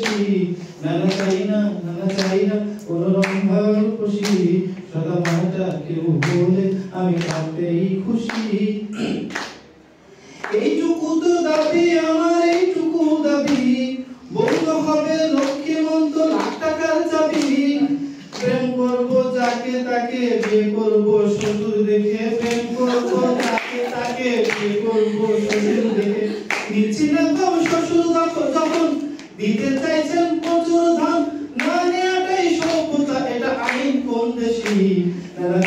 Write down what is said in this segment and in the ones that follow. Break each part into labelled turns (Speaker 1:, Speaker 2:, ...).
Speaker 1: খুশি নানা চাই না কোন রম্ভার খুশি সাদা মাটা কেউ বলে আমি তাতেই খুশি এইটুকু তো দাবি আমার এইটুকু দাবি বন্ধ হবে লক্ষ্মীমন্ত লাখ টাকার চাবি প্রেম করব যাকে তাকে বিয়ে করব শ্বশুর দেখে প্রেম করব যাকে তাকে বিয়ে করব শ্বশুর দেখে নিচ্ছি না কম শ্বশুর যখন দিতে চাইছেন প্রচুর ধান না নেওয়াটাই সভ্যতা এটা আইন কোন দেশি নানা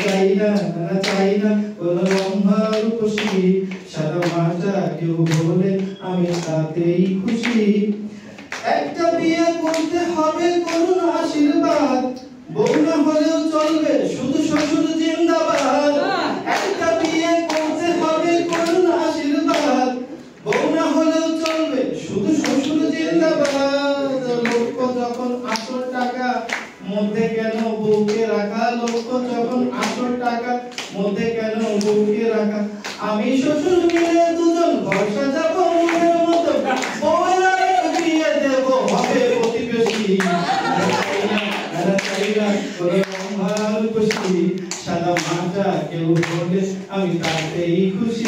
Speaker 1: চাই না কোন রম্ভার খুশি সাদা মাটা কেউ বলে আমি তাতেই খুশি একটা বিয়ে করতে হবে করুন আশীর্বাদ বউ না হলেও চলবে শুধু শ্বশুর জিন্দাবাদ একটা বিয়ে করতে হবে করুন আশীর্বাদ বউ না হলেও চলবে শুধু শ্বশুর জিন্দাবাদ লক্ষ যখন 800 টাকা মধ্যে কেন বউকে রাখা লক্ষ যখন 800 টাকা মধ্যে কেন বউকে রাখা আমি শ্বশুর মিলে দুজন ঘর সাজাবো মনের মতো বউয়ের আরেক বিয়ে দেব হবে প্রতিবেশী সাদা মাটা কেউ বলে আমি তাতেই খুশি